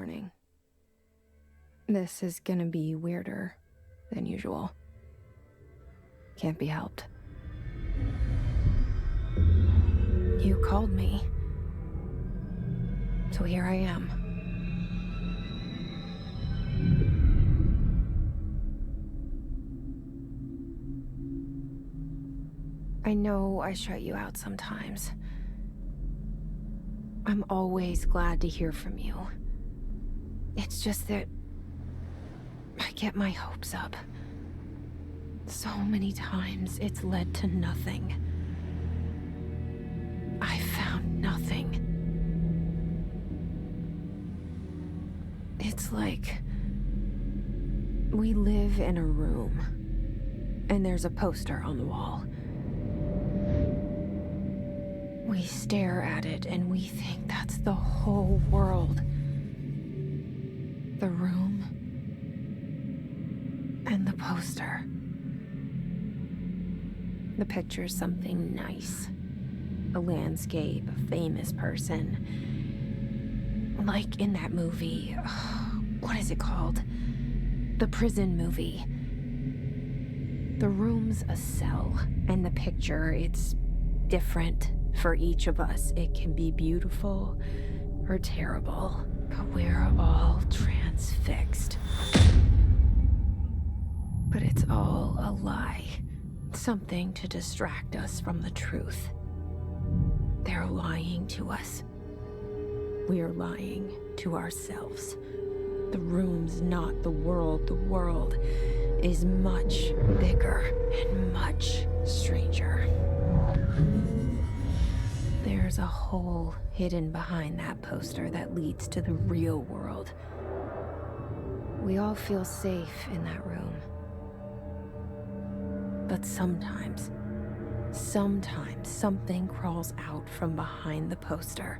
warning. This is gonna be weirder than usual. Can't be helped. You called me. So here I am. I know I shut you out sometimes. I'm always glad to hear from you. It's just that I get my hopes up. So many times it's led to nothing. I found nothing. It's like we live in a room, and there's a poster on the wall. We stare at it and we think that's the whole world. The room and the poster. The picture's something nice. A landscape, a famous person. Like in that movie, what is it called? The prison movie. The room's a cell, and the picture, it's different for each of us. It can be beautiful or terrible, but we're all transfixed. But it's all a lie. Something to distract us from the truth. They're lying to us. We're lying to ourselves. The room's not the world. The world is much bigger and much stranger. There's a hole hidden behind that poster that leads to the real world. We all feel safe in that room. But sometimes something crawls out from behind the poster.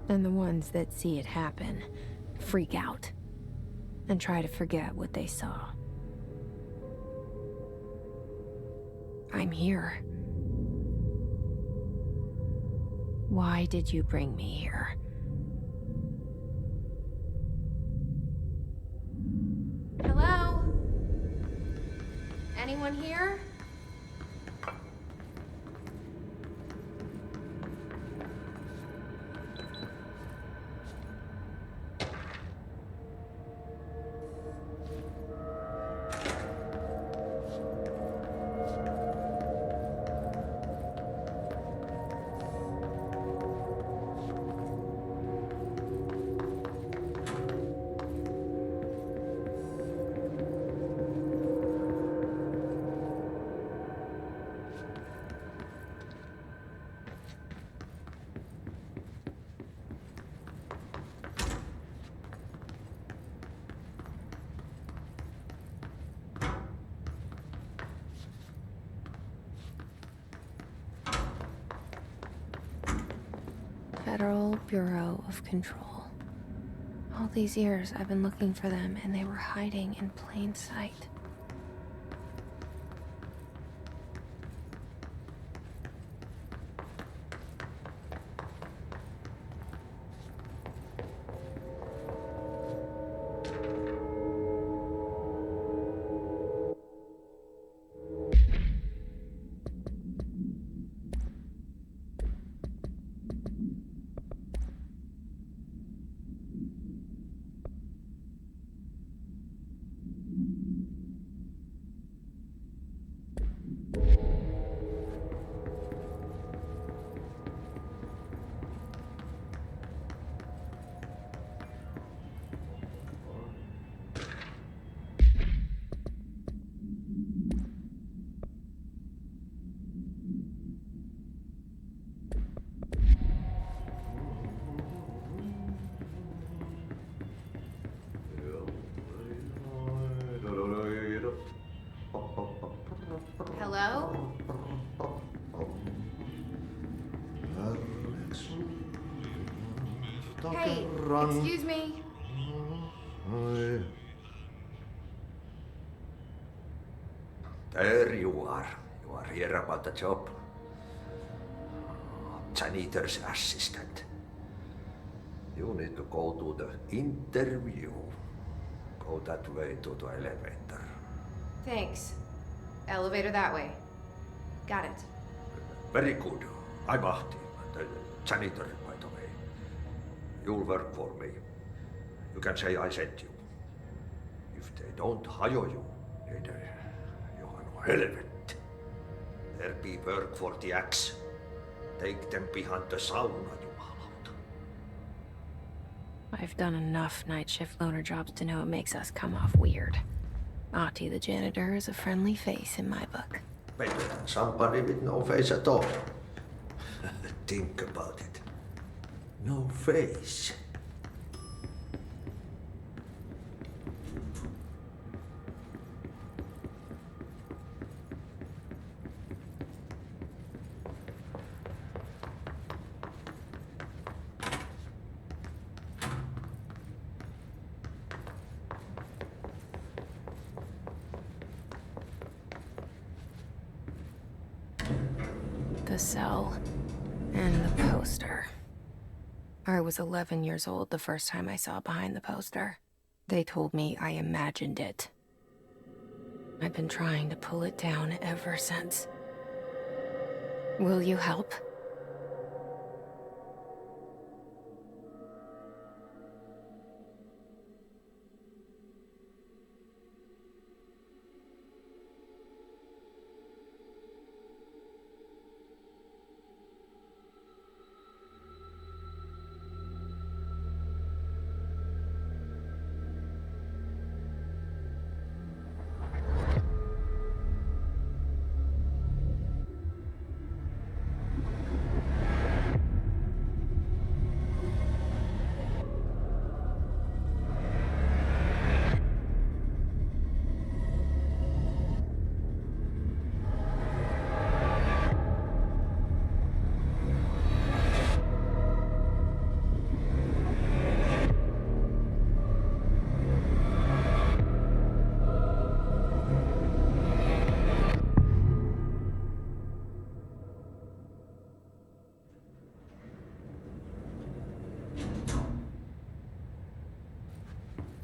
And the ones that see it happen freak out and try to forget what they saw. I'm here. Why did you bring me here? Hello? Anyone here? Federal Bureau of Control. All these years I've been looking for them, and they were hiding in plain sight. Hello? Hey, excuse me. There you are. You are here about the job. Janitor's assistant. You need to go to the interview. Go that way to the elevator. Thanks. Elevator that way. Got it. Very good. I'm Ahti, the janitor, by the way. You'll work for me. You can say I sent you. If they don't hire you, then you are no helvet. There be work for the axe. Take them behind the sauna, jumalauta. I've done enough night shift loner jobs to know it makes us come off weird. Ahti the janitor is a friendly face in my book. Better than somebody with no face at all. Think about it. No face. The cell and the poster. I was 11 years old the first time I saw behind the poster. They told me I imagined it. I've been trying to pull it down ever since. Will you help?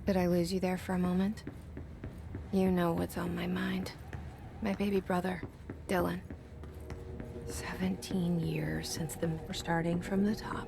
Did I lose you there for a moment? You know what's on my mind. My baby brother, Dylan. 17 years since we're starting from the top.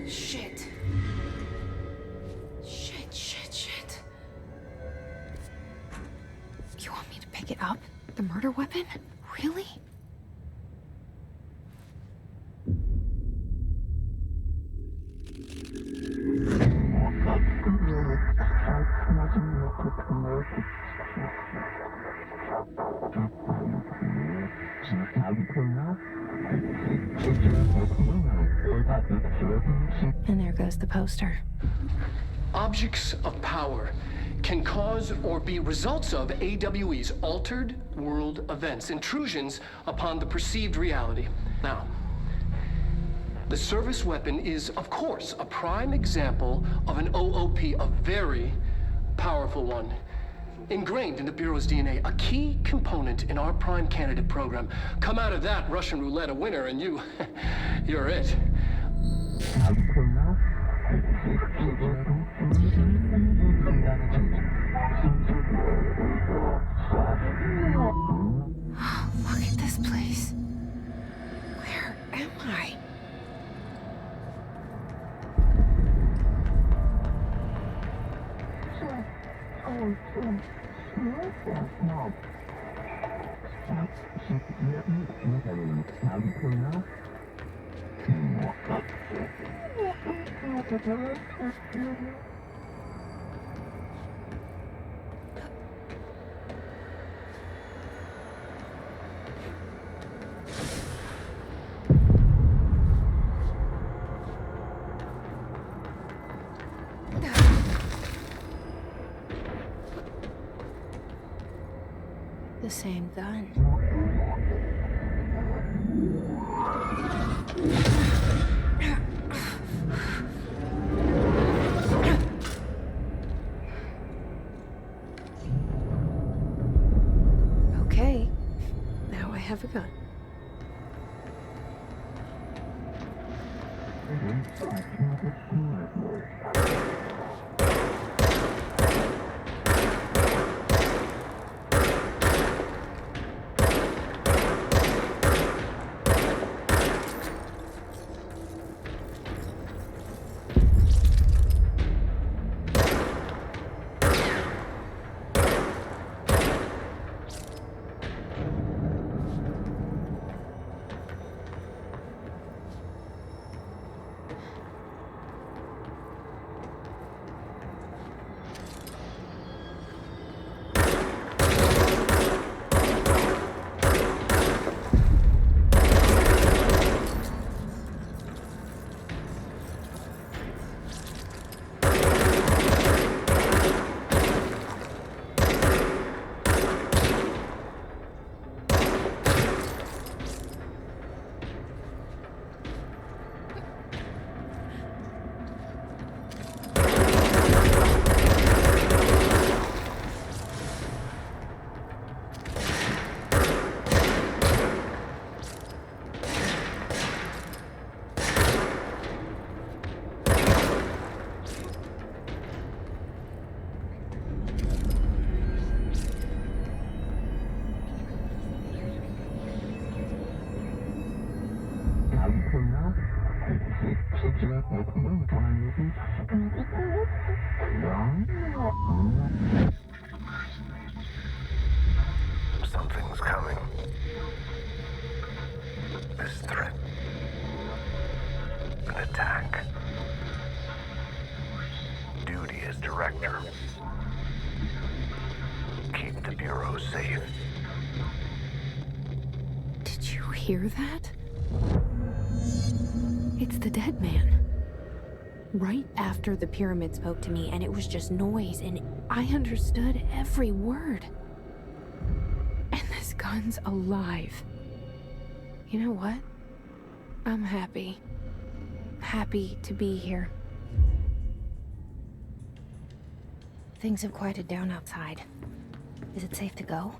Shit. Shit. You want me to pick it up? The murder weapon? Really? And there goes the poster. Objects of power can cause or be results of AWE's altered world events, intrusions upon the perceived reality. Now, the service weapon is, of course, a prime example of an OOP, a very powerful one. Ingrained in the Bureau's DNA, a key component in our prime candidate program. Come out of that Russian roulette a winner and you're it. Look at this place. Where am I? The same gun. Okay, now I have a gun. Something's coming. This threat. An attack. Duty as director. Keep the Bureau safe. Did you hear that? It's the dead man. Right after the pyramid spoke to me, and it was just noise, and I understood every word. And this gun's alive. You know what? I'm happy. Happy to be here. Things have quieted down outside. Is it safe to go?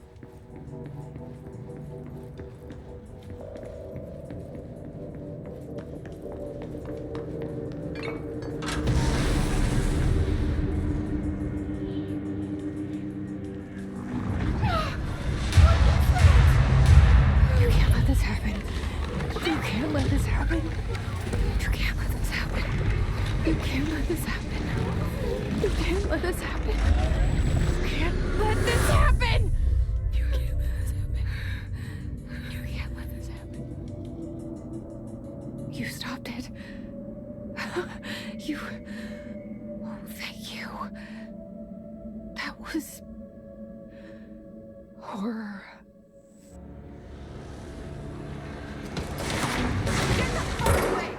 Horror. Get the fuck away!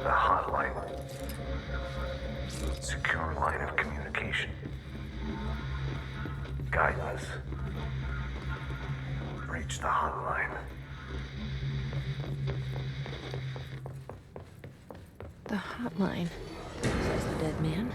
The hotline. Secure line of communication. Guidance. Reach the hotline. The hotline, says the dead man.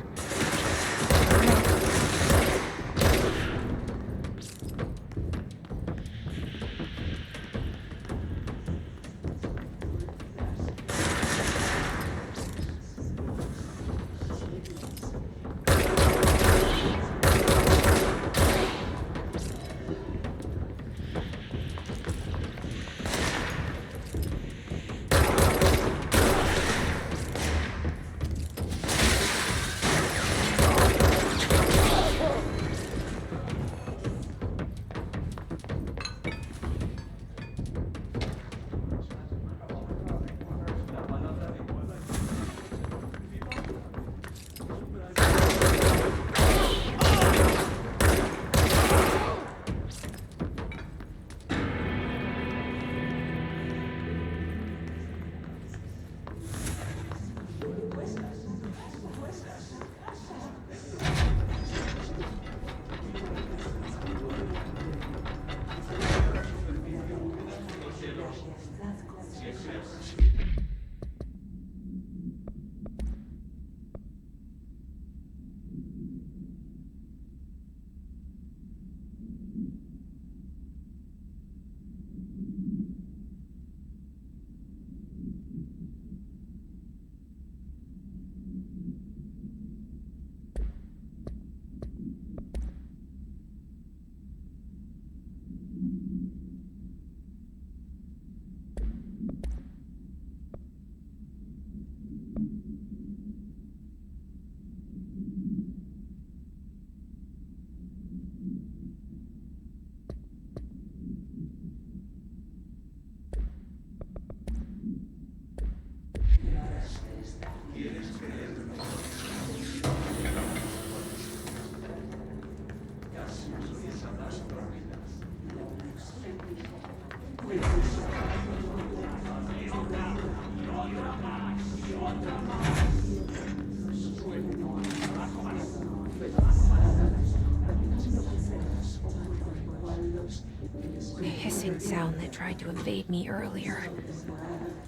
The hissing sound that tried to invade me earlier.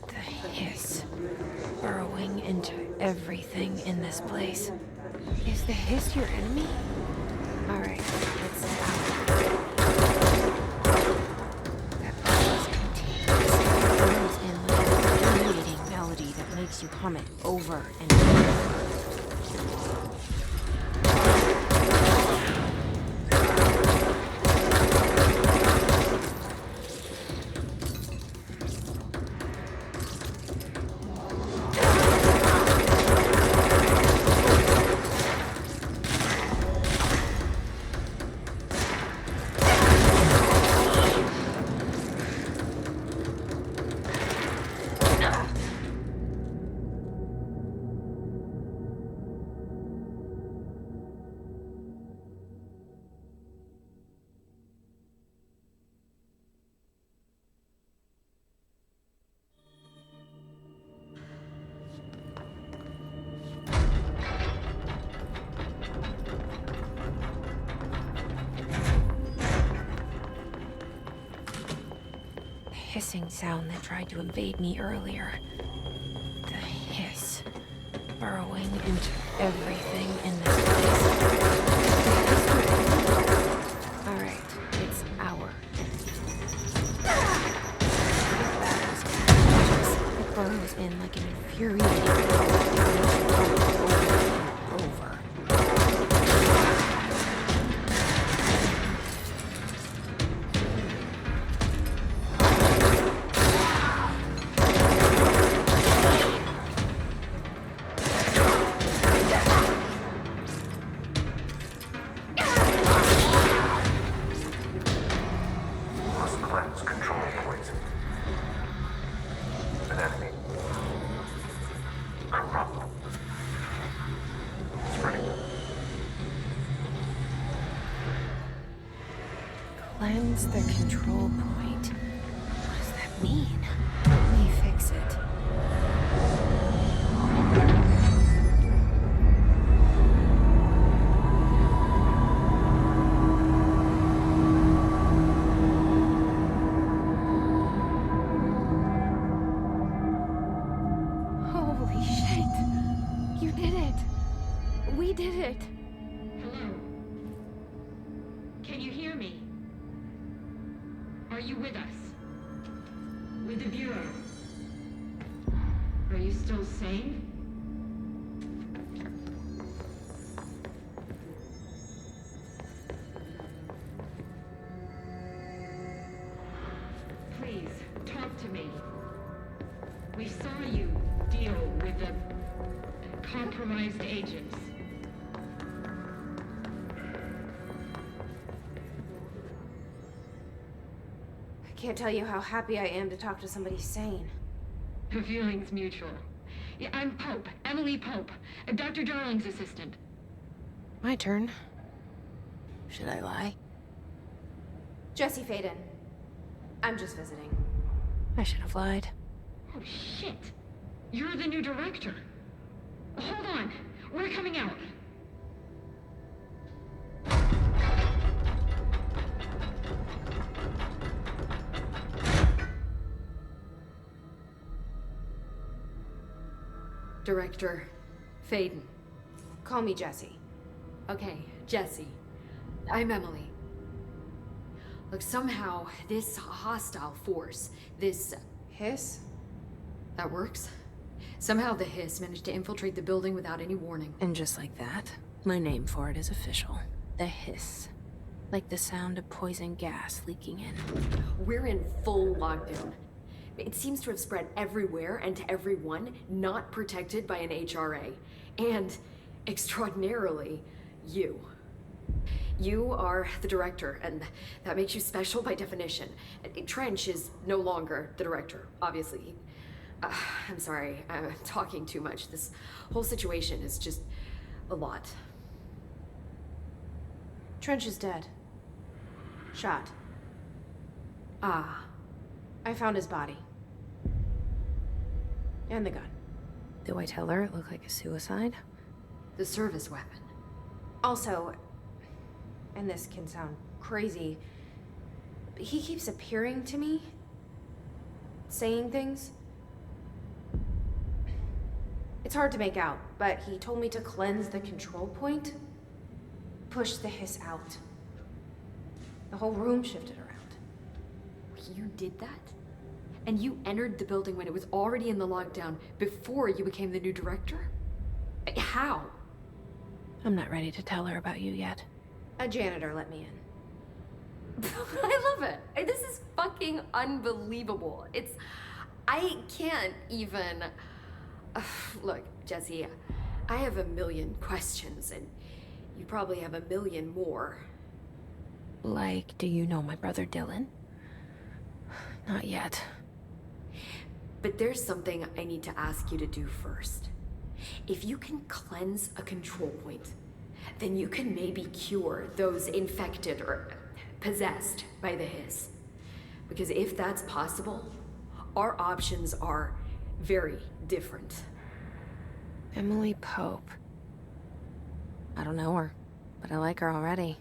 The hiss, burrowing into everything in this place. Is the hiss your enemy? Alright, let's that buzz continues. It burns in like a infuriating melody that makes you hum it over and over. Hissing sound that tried to invade me earlier. The hiss, burrowing into everything in this place. Alright, it's our it burrows in like an infuriating over. Cleanse the control point. What does that mean? Let me fix it. Holy shit. You did it. We did it. Hello? Can you hear me? Are you with us? With the Bureau? Are you still sane? Please, talk to me. We saw you deal with the compromised agents. I can't tell you how happy I am to talk to somebody sane. The feeling's mutual. Yeah, I'm Pope, Emily Pope, Dr. Darling's assistant. My turn. Should I lie? Jesse Faden. I'm just visiting. I should have lied. Oh, shit. You're the new director. Hold on. We're coming out. Director Faden. Call me Jesse. Okay, Jesse. I'm Emily. Look, somehow this hostile force, this... Hiss? That works? Somehow the hiss managed to infiltrate the building without any warning. And just like that, my name for it is official. The hiss. Like the sound of poison gas leaking in. We're in full lockdown. It seems to have spread everywhere and to everyone not protected by an HRA. And, extraordinarily, you. You are the director, and that makes you special by definition. Trench is no longer the director, obviously. I'm sorry, I'm talking too much. This whole situation is just a lot. Trench is dead. Shot. Ah. I found his body. And the gun. Do I tell her it looked like a suicide? The service weapon. Also, and this can sound crazy, but he keeps appearing to me. Saying things. It's hard to make out, but he told me to cleanse the control point. Push the hiss out. The whole room shifted around. You did that? And you entered the building when it was already in the lockdown before you became the new director? How? I'm not ready to tell her about you yet. A janitor let me in. I love it. This is fucking unbelievable. I can't even... Look, Jesse, I have a million questions, and you probably have a million more. Like, do you know my brother Dylan? Not yet. But there's something I need to ask you to do first. If you can cleanse a control point, then you can maybe cure those infected or possessed by the hiss. Because if that's possible, our options are very different. Emily Pope. I don't know her, but I like her already.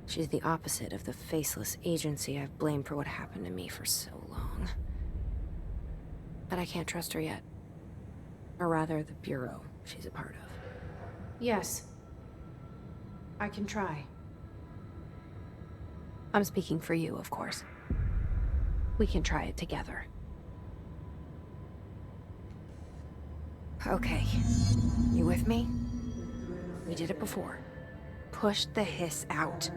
She's the opposite of the faceless agency I've blamed for what happened to me for so long. But I can't trust her yet. Or rather, the Bureau she's a part of. Yes. I can try. I'm speaking for you, of course. We can try it together. Okay. You with me? We did it before. Push the hiss out.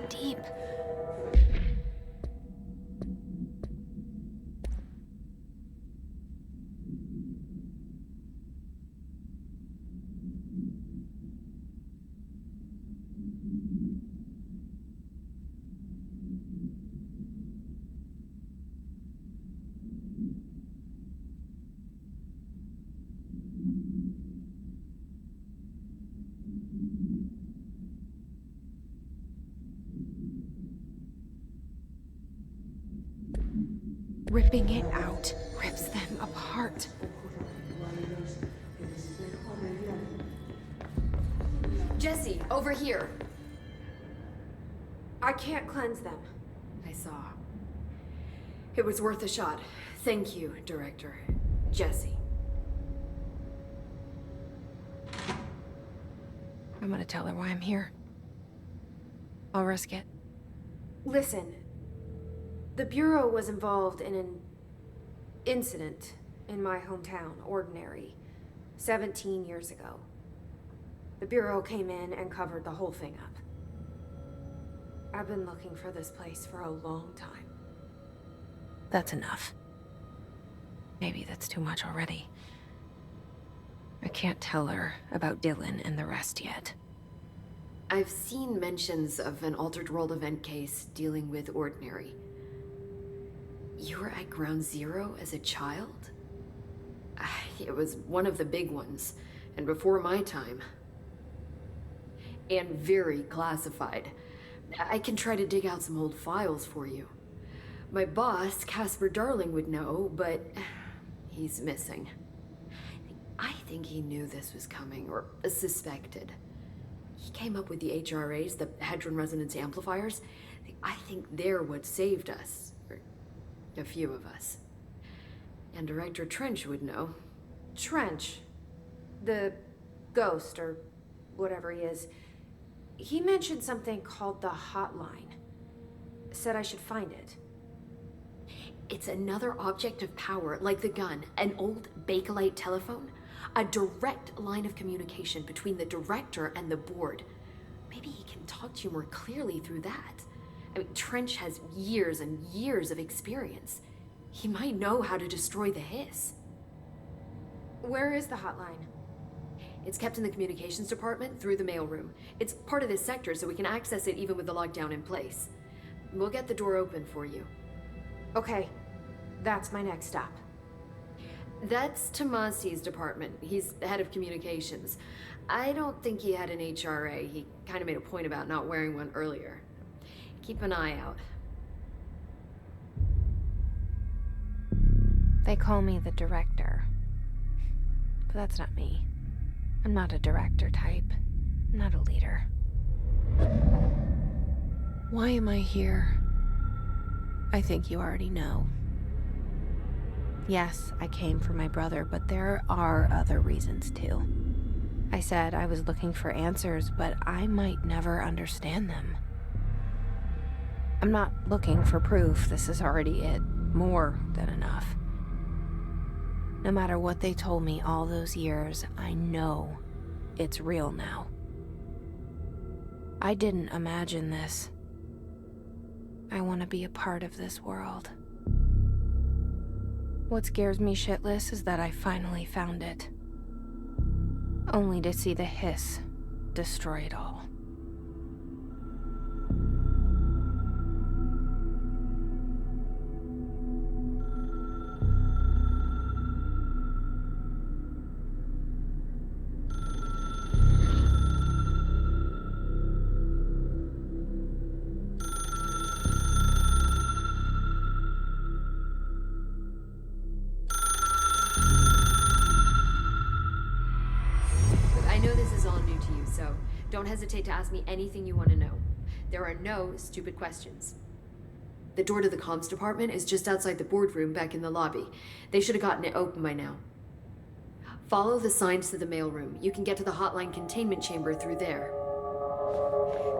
deep. Ripping it out rips them apart. Jesse, over here. I can't cleanse them. I saw. It was worth a shot. Thank you, Director. Jesse. I'm gonna tell her why I'm here. I'll risk it. Listen, the Bureau was involved in an incident in my hometown, Ordinary, 17 years ago. The Bureau came in and covered the whole thing up. I've been looking for this place for a long time. That's enough. Maybe that's too much already. I can't tell her about Dylan and the rest yet. I've seen mentions of an Altered World event case dealing with Ordinary. You were at Ground Zero as a child? It was one of the big ones, and before my time. And very classified. I can try to dig out some old files for you. My boss, Casper Darling, would know, but he's missing. I think he knew this was coming, or suspected. He came up with the HRAs, the Hadron Resonance Amplifiers. I think they're what saved us. Or a few of us. And Director Trench would know. Trench, the ghost, or whatever he is, he mentioned something called the hotline. Said I should find it. It's another object of power, like the gun, an old Bakelite telephone. A direct line of communication between the director and the board. Maybe he can talk to you more clearly through that. I mean, Trench has years and years of experience. He might know how to destroy the hiss. Where is the hotline? It's kept in the communications department through the mailroom. It's part of this sector, so we can access it even with the lockdown in place. We'll get the door open for you. Okay, that's my next stop. That's Tomasi's department. He's the head of communications. I don't think he had an HRA. He kind of made a point about not wearing one earlier. Keep an eye out. They call me the director. But that's not me. I'm not a director type. I'm not a leader. Why am I here? I think you already know. Yes, I came for my brother, but there are other reasons too. I said I was looking for answers, but I might never understand them. I'm not looking for proof. This is already it. More than enough. No matter what they told me all those years, I know it's real now. I didn't imagine this. I want to be a part of this world. What scares me shitless is that I finally found it. Only to see the hiss destroy it all. Don't hesitate to ask me anything you want to know. There are no stupid questions. The door to the comms department is just outside the boardroom back in the lobby. They should have gotten it open by now. Follow the signs to the mailroom. You can get to the hotline containment chamber through there.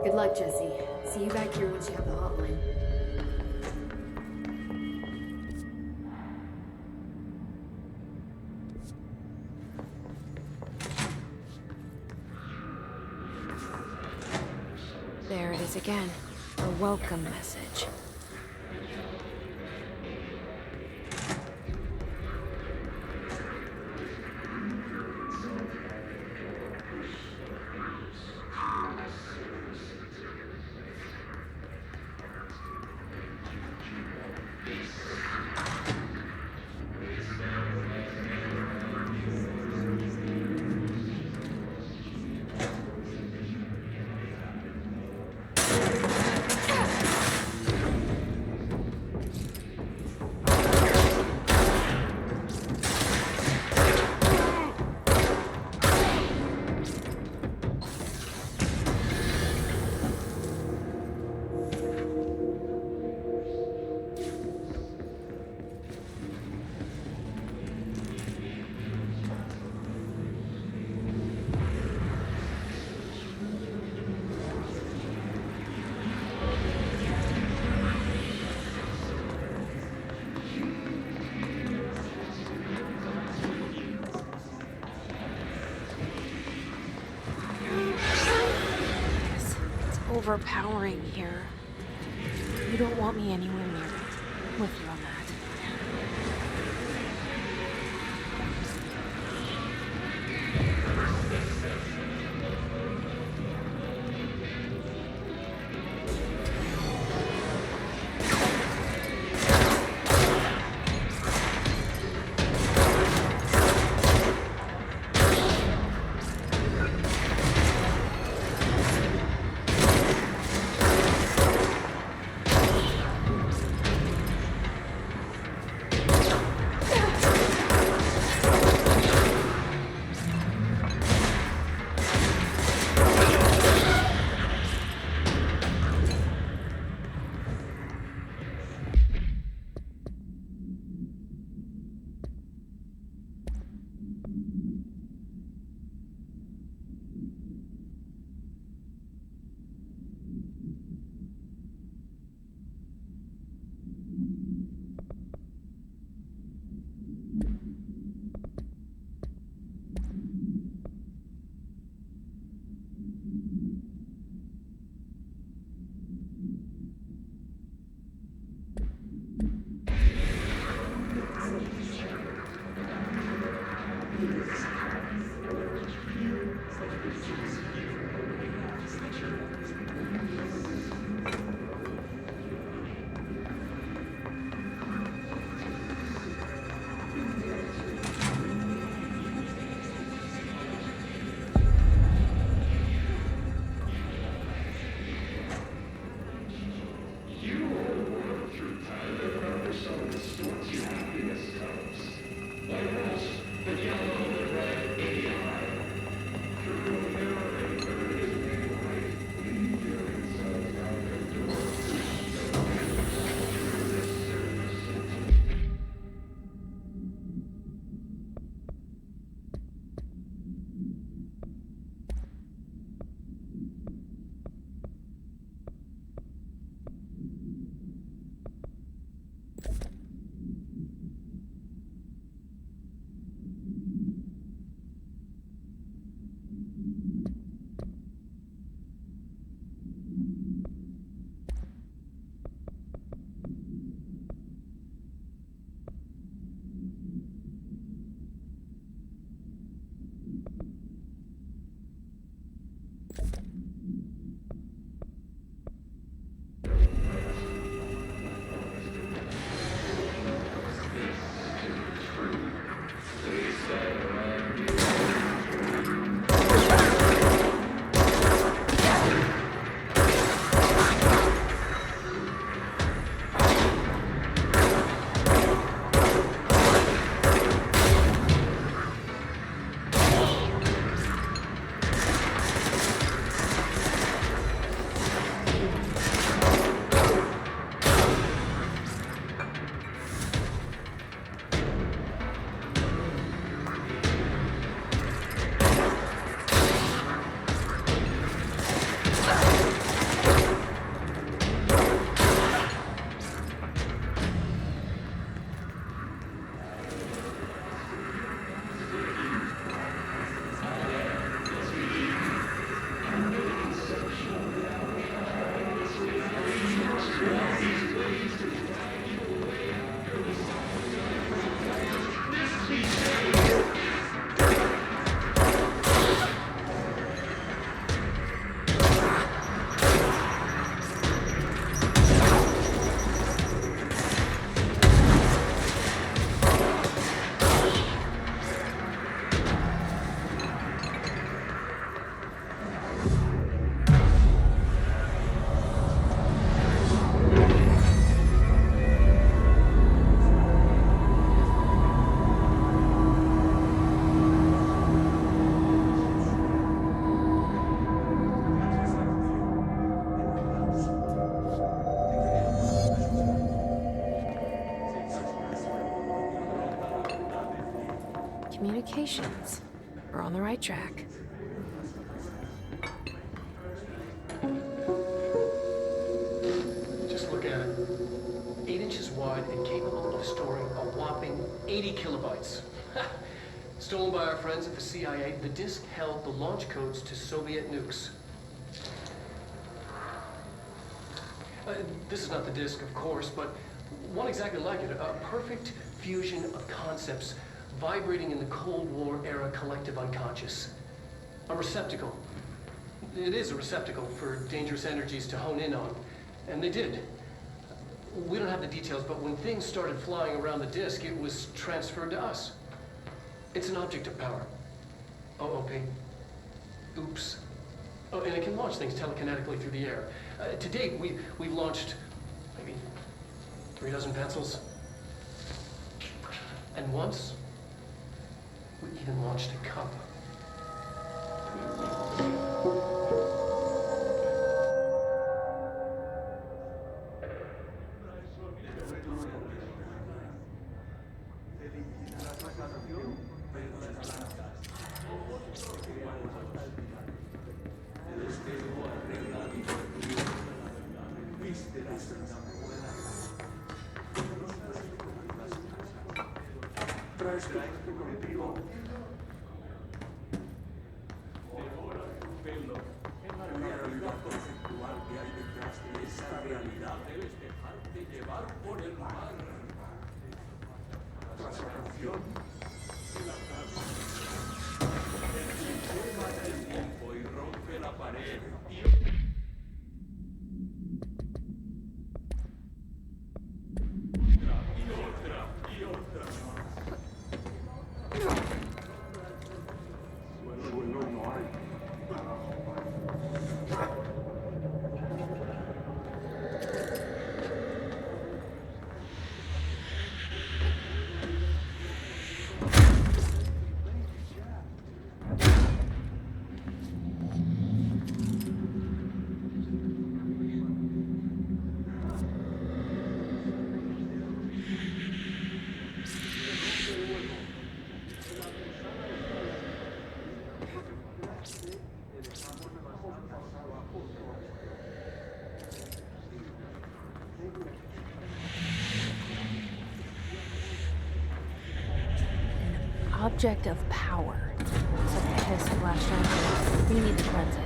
Good luck, Jesse. See you back here once you have the hotline. There it is again. A welcome message. Overpowering here. You don't want me anywhere near it. I'm with you on that. communications. We're on the right track. Just look at it. 8 inches wide and capable of storing a whopping 80 kilobytes. Stolen by our friends at the CIA, the disk held the launch codes to Soviet nukes. This is not the disk, of course, but one exactly like it. A perfect fusion of concepts vibrating in the Cold War era collective unconscious. A receptacle. It is a receptacle for dangerous energies to hone in on. And they did. We don't have the details, but when things started flying around the disk, it was transferred to us. It's an object of power. OOP. Oops. Oh, and it can launch things telekinetically through the air. To date, we've launched maybe 3 dozen pencils. And once, we even launched a cup. Object of power. Looks like the test flashed on. We need to cleanse it.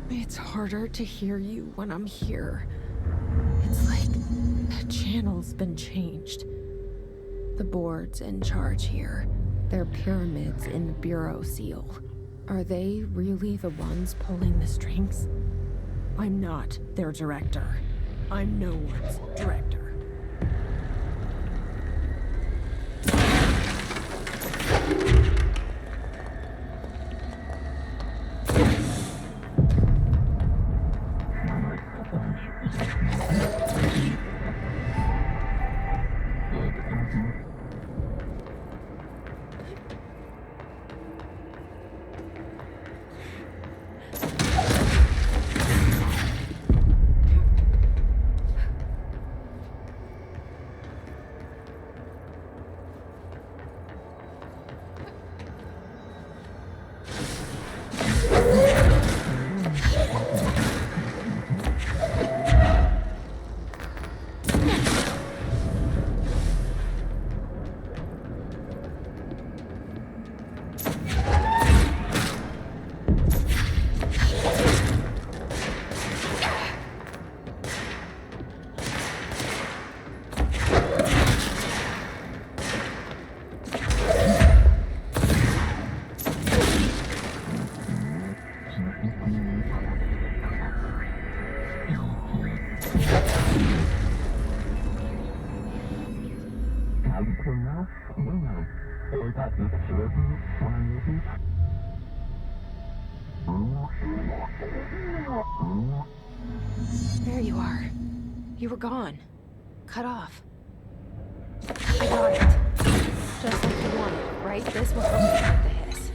It's harder to hear you when I'm here. It's like the channel's been changed. The board's in charge here. They're pyramids in the Bureau seal. Are they really the ones pulling the strings? I'm not their director. I'm no one's director. There you are. You were gone. Cut off. I got it. Just like you wanted, right? This will help you with the hiss.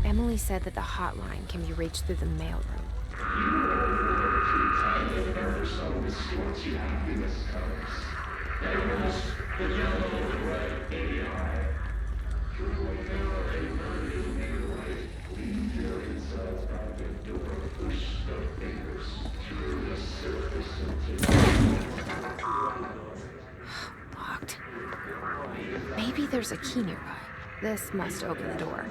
Emily said that the hotline can be reached through the mailroom. Locked. Maybe there's a key nearby. This must open the door.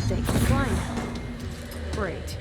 They can climb. Great.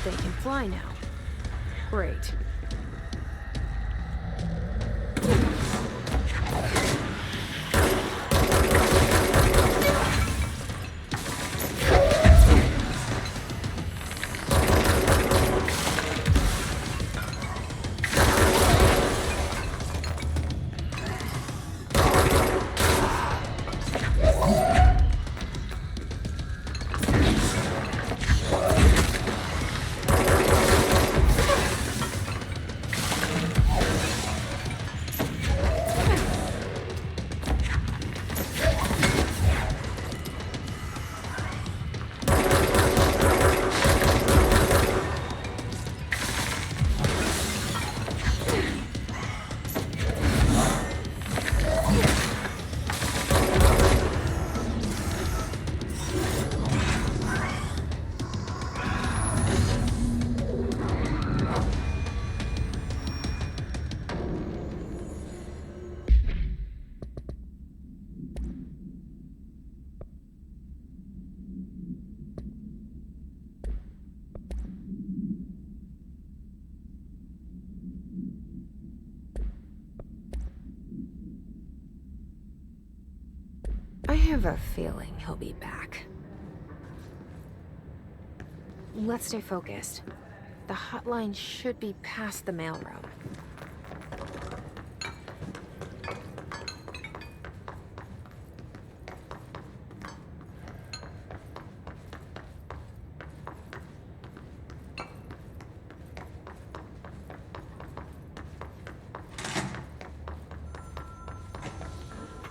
They can fly now. Great. I have a feeling he'll be back. Let's stay focused. The hotline should be past the mailroom.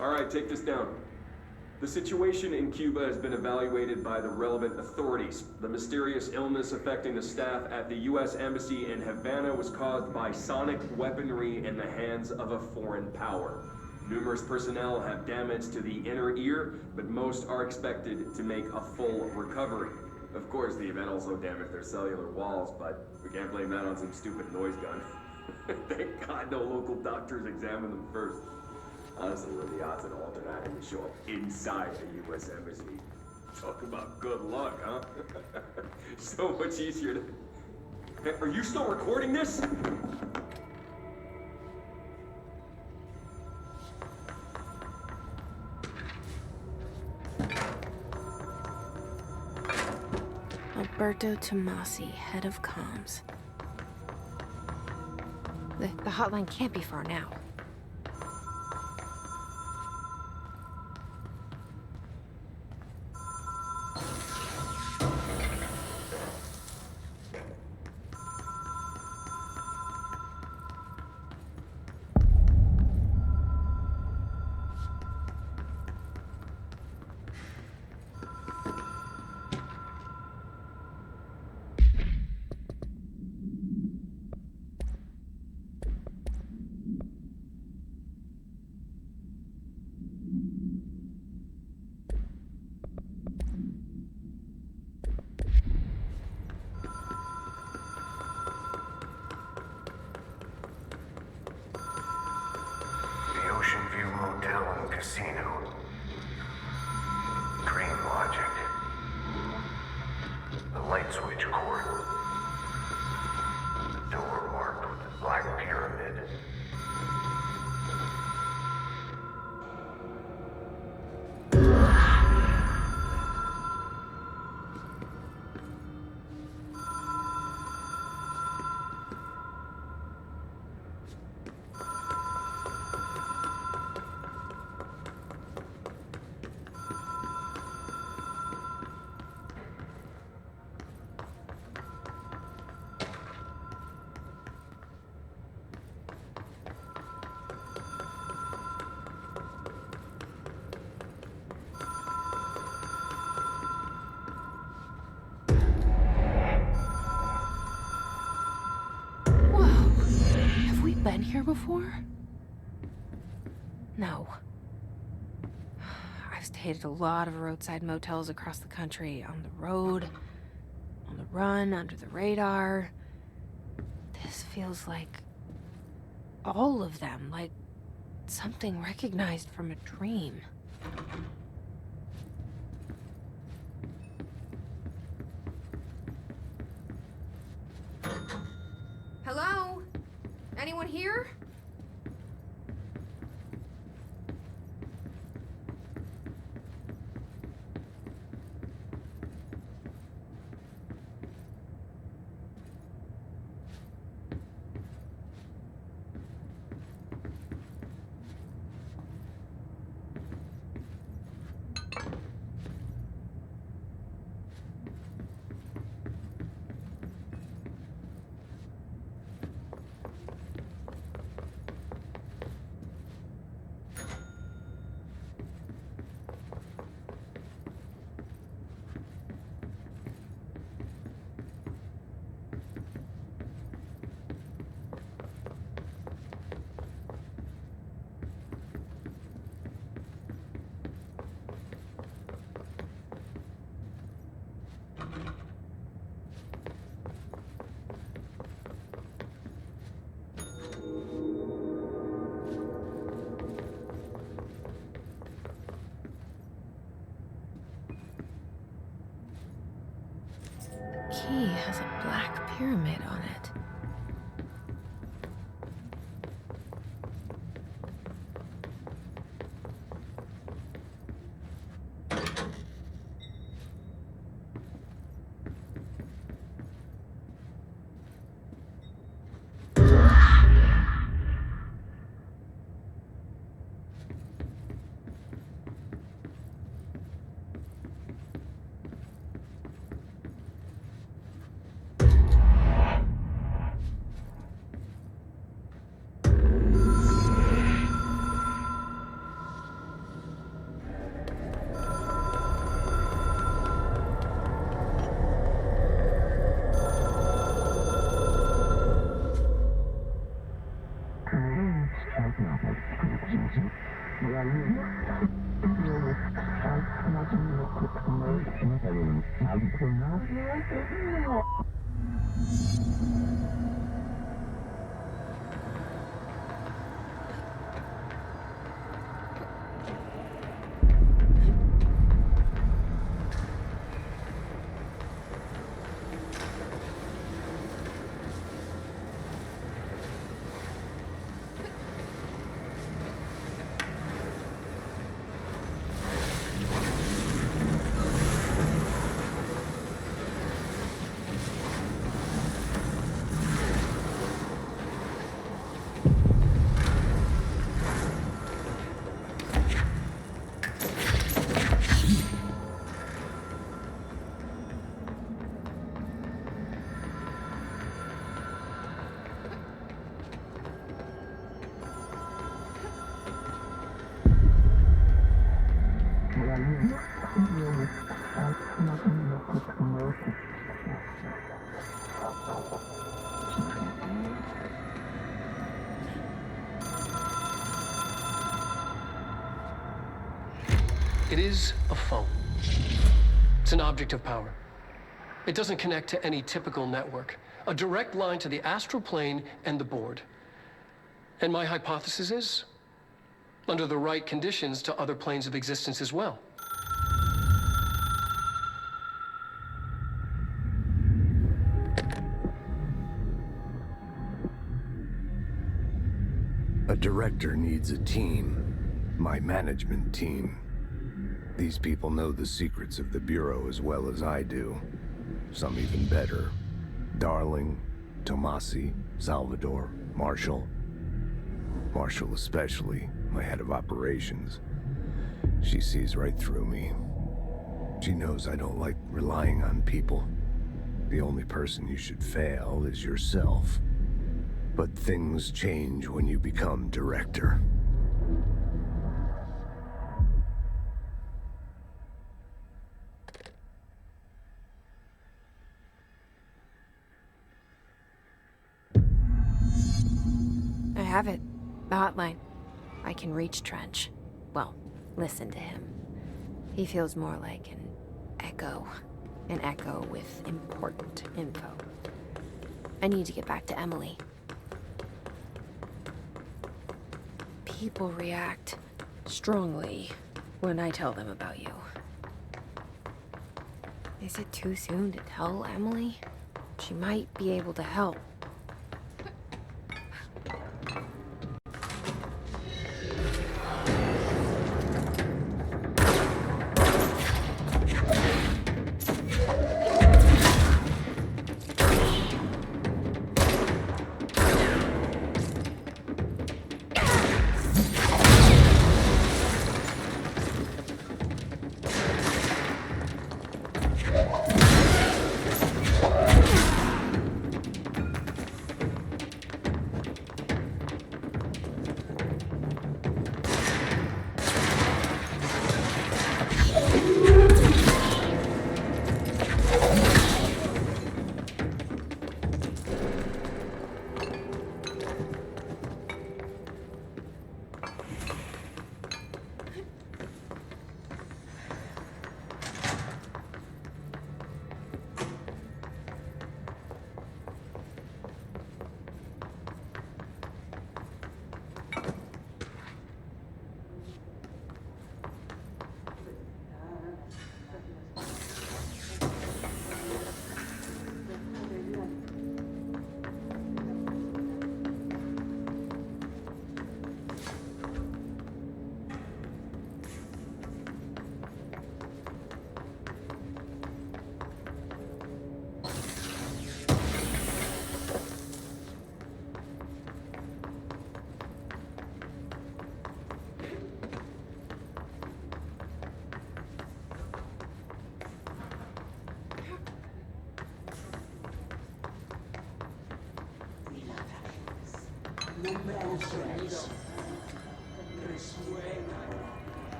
All right, take this down. The situation in Cuba has been evaluated by the relevant authorities. The mysterious illness affecting the staff at the U.S. Embassy in Havana was caused by sonic weaponry in the hands of a foreign power. Numerous personnel have damage to the inner ear, but most are expected to make a full recovery. Of course, the event also damaged their cellular walls, but we can't blame that on some stupid noise gun. Thank God no local doctors examined them first. Honestly, what are the odds that alternate would show up inside the U.S. Embassy? Talk about good luck, huh? So much easier to... Hey, are you still recording this? Alberto Tomasi, head of comms. The hotline can't be far now. Casino. Dream logic. The light switch cord. The door marked with the black pyramid. Been here before? No. I've stayed at a lot of roadside motels across the country, on the road, on the run, under the radar. This feels like all of them, like something recognized from a dream. Hello? Anyone here? Key has a black pyramid on it. It is a phone. It's an object of power. It doesn't connect to any typical network. A direct line to the astral plane and the board. And my hypothesis is, under the right conditions, to other planes of existence as well. A director needs a team. My management team. These people know the secrets of the Bureau as well as I do. Some even better. Darling, Tomasi, Salvador, Marshall. Marshall especially, my head of operations. She sees right through me. She knows I don't like relying on people. The only person you should fail is yourself. But things change when you become director. I have it. The hotline. I can reach Trench. Well, listen to him. He feels more like an echo. An echo with important info. I need to get back to Emily. people react strongly when I tell them about you. Is it too soon to tell Emily? She might be able to help.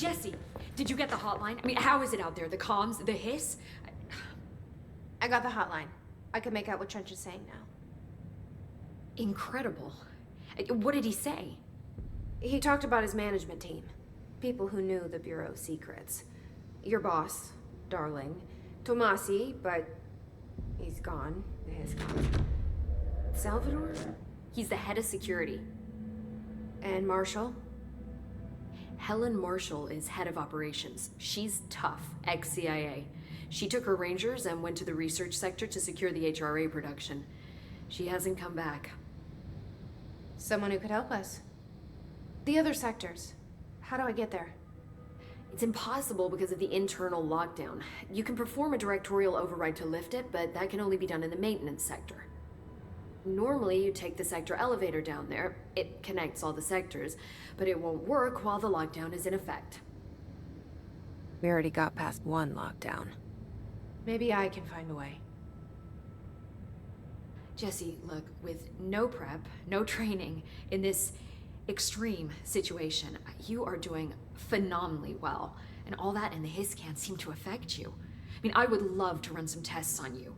Jesse, did you get the hotline? I mean, how is it out there? The comms, the hiss? I got the hotline. I can make out what Trench is saying now. Incredible. What did he say? He talked about his management team. People who knew the Bureau's secrets. Your boss, Darling. Tomasi, but he's gone. His gone. Salvador? He's the head of security. And Marshall? Helen Marshall is head of operations. She's tough, ex-CIA. She took her Rangers and went to the research sector to secure the HRA production. She hasn't come back. Someone who could help us. The other sectors. How do I get there? It's impossible because of the internal lockdown. You can perform a directorial override to lift it, but that can only be done in the maintenance sector. Normally, you take the sector elevator down there. It connects all the sectors, but it won't work while the lockdown is in effect. We already got past one lockdown. Maybe I can find a way. Jesse, look, with no prep, no training, in this extreme situation, you are doing phenomenally well. And all that and the hiss can't seem to affect you. I mean, I would love to run some tests on you.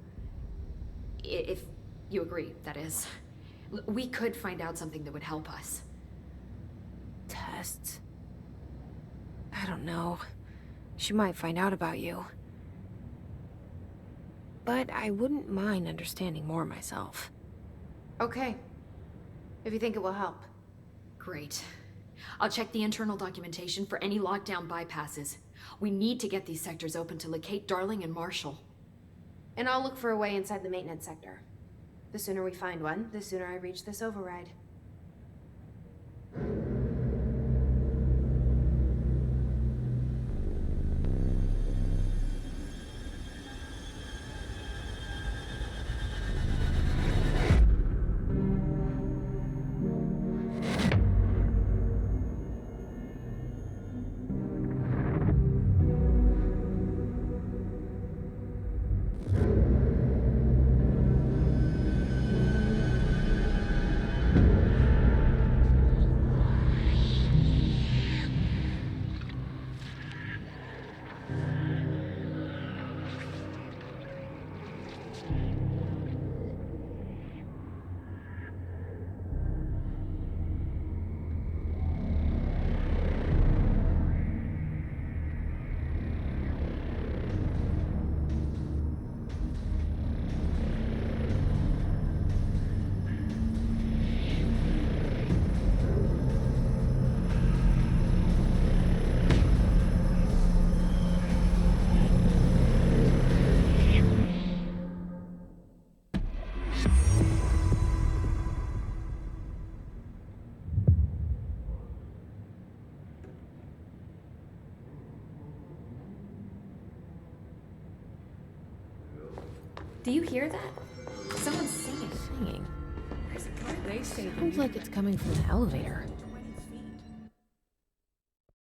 If you agree, that is. We could find out something that would help us. Tests? I don't know. She might find out about you. But I wouldn't mind understanding more myself. Okay. If you think it will help. Great. I'll check the internal documentation for any lockdown bypasses. We need to get these sectors open to locate Darling and Marshall. And I'll look for a way inside the maintenance sector. The sooner we find one, the sooner I reach this override. Do you hear that? Someone's singing. Singing. They say Sounds like it's coming from the elevator.